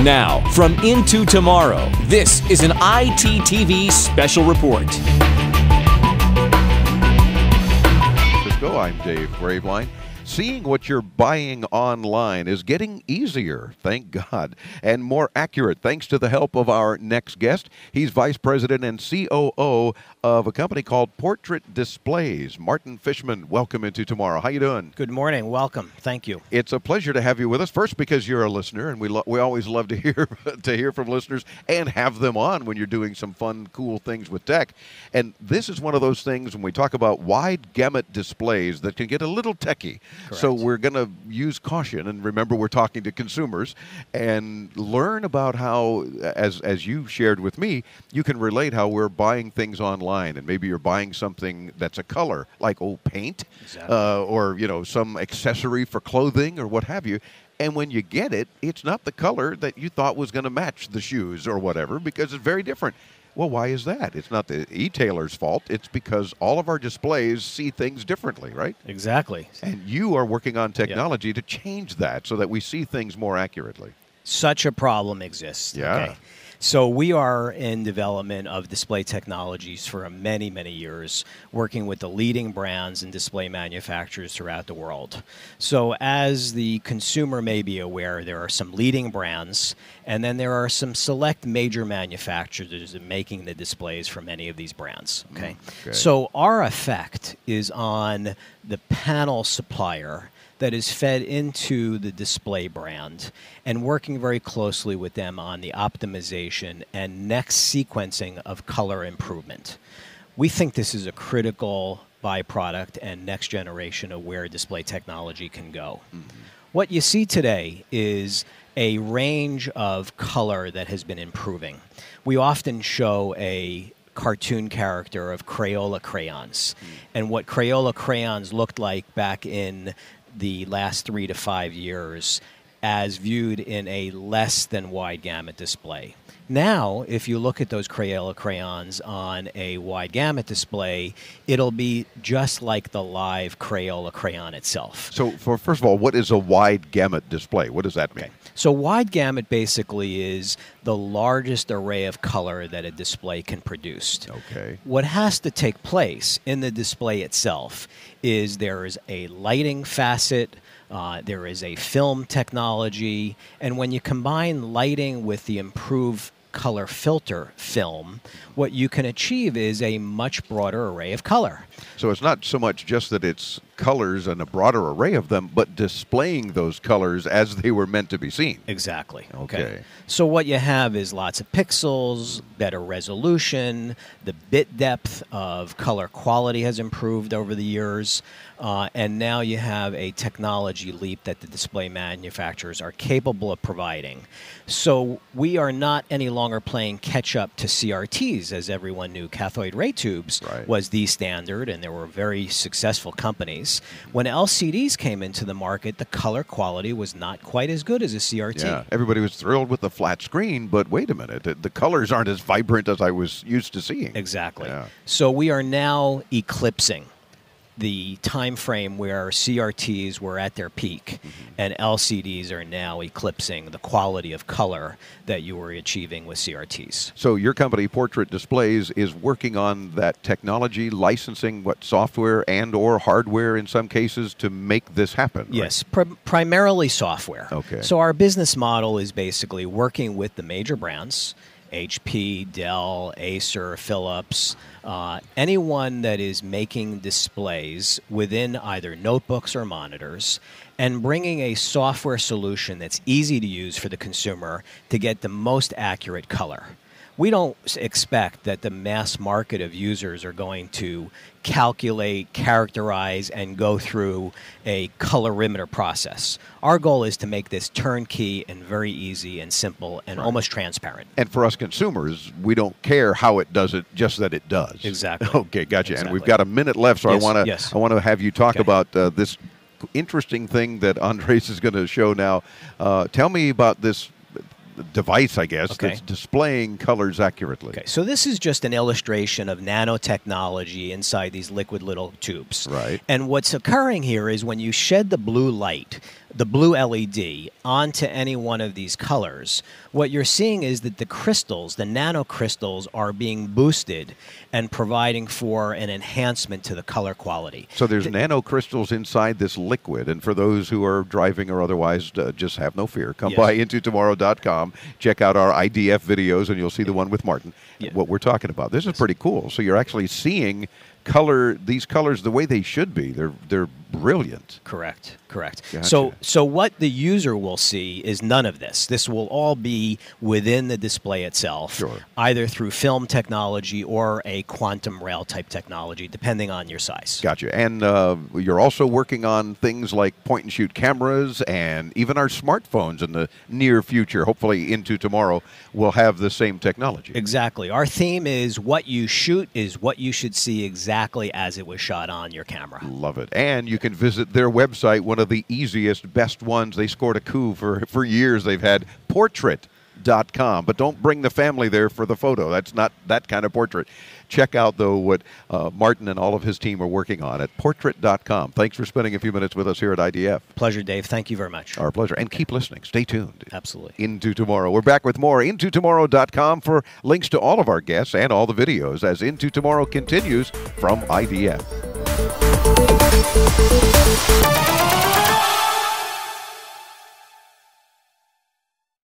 Now, from Into Tomorrow, this is an ITTV special report. I'm Dave Graveline. Seeing what you're buying online is getting easier, thank God, and more accurate thanks to the help of our next guest. He's Vice President and COO of a company called Portrait Displays. Martin Fishman, welcome Into Tomorrow. How you doing? Good morning. Welcome. Thank you. It's a pleasure to have you with us. First, because you're a listener, and we always love to hear from listeners and have them on when you're doing some fun, cool things with tech. And this is one of those things when we talk about wide gamut displays that can get a little techie. Correct. So we're going to use caution, and remember we're talking to consumers, and learn about how, as you shared with me, you can relate how we're buying things online, and maybe you're buying something that's a color, like paint, exactly. Or some accessory for clothing or what have you. And when you get it, it's not the color that you thought was going to match the shoes or whatever, because it's very different. Well, why is that? It's not the e-tailer's fault. It's because all of our displays see things differently, right? Exactly. And you are working on technology to change that so that we see things more accurately. Such a problem exists. Yeah. Okay. So we are in development of display technologies for many, many years, working with the leading brands and display manufacturers throughout the world. So as the consumer may be aware, there are some leading brands, and then there are some select major manufacturers making the displays for many of these brands. Okay. So our effect is on the panel supplier that is fed into the display brand, and working very closely with them on the optimization and next sequencing of color improvement. We think this is a critical byproduct and next generation of where display technology can go. Mm-hmm. What you see today is a range of color that has been improving. We often show a cartoon character of Crayola crayons, and what Crayola crayons looked like back in the last 3 to 5 years as viewed in a less than wide gamut display. Now, if you look at those Crayola crayons on a wide gamut display, it'll be just like the live Crayola crayon itself. So, first of all, what is a wide gamut display? What does that mean? Okay. So wide gamut basically is the largest array of color that a display can produce. Okay. What has to take place in the display itself is there is a lighting facet, there is a film technology, and when you combine lighting with the improved color filter film, what you can achieve is a much broader array of color. So it's not so much just that it's colors and a broader array of them, but displaying those colors as they were meant to be seen. Exactly. Okay. So what you have is lots of pixels, better resolution, the bit depth of color quality has improved over the years, and now you have a technology leap that the display manufacturers are capable of providing. So we are not any longer playing catch-up to CRTs, as everyone knew. Cathode ray tubes was the standard, and there were very successful companies. When LCDs came into the market, the color quality was not quite as good as a CRT. Yeah, everybody was thrilled with the flat screen, but wait a minute, the colors aren't as vibrant as I was used to seeing. Exactly. Yeah. So we are now eclipsing the time frame where CRTs were at their peak, and LCDs are now eclipsing the quality of color that you were achieving with CRTs. So your company, Portrait Displays, is working on that technology, licensing software and or hardware in some cases to make this happen, right? Yes, primarily software. Okay. So our business model is basically working with the major brands, HP, Dell, Acer, Philips, anyone that is making displays within either notebooks or monitors, and bringing a software solution that's easy to use for the consumer to get the most accurate color. We don't expect that the mass market of users are going to calculate, characterize, and go through a colorimeter process. Our goal is to make this turnkey and very easy and simple and almost transparent. And for us consumers, we don't care how it does it, just that it does. Exactly. Okay, gotcha. Exactly. And we've got a minute left, so Yes, I want to have you talk about this interesting thing that Andres is going to show now. Tell me about this device, I guess, that's displaying colors accurately. Okay, so this is just an illustration of nanotechnology inside these liquid little tubes. Right. And what's occurring here is when you shed the blue light the blue LED onto any one of these colors, what you're seeing is that the crystals, the nanocrystals, are being boosted and providing for an enhancement to the color quality. So there's nanocrystals inside this liquid, and for those who are driving or otherwise, just have no fear. Come by intotomorrow.com, check out our IDF videos, and you'll see the one with Martin, what we're talking about. This is pretty cool. So you're actually seeing these colors the way they should be. They're brilliant. Correct. Gotcha. So what the user will see is none of this. This will all be within the display itself, either through film technology or a quantum rail type technology, depending on your size. Gotcha. And you're also working on things like point-and-shoot cameras and even our smartphones in the near future. Hopefully into tomorrow, we'll have the same technology. Exactly. Our theme is what you shoot is what you should see exactly as it was shot on your camera. Love it. And you can visit their website, one of the easiest, best ones. They scored a coup for years. They've had Portrait.com, but don't bring the family there for the photo. That's not that kind of portrait. Check out, though, what Martin and all of his team are working on at Portrait.com. Thanks for spending a few minutes with us here at IDF. Pleasure, Dave. Thank you very much. Our pleasure. And keep listening. Stay tuned. Absolutely. Into Tomorrow. We're back with more. IntoTomorrow.com for links to all of our guests and all the videos as Into Tomorrow continues from IDF.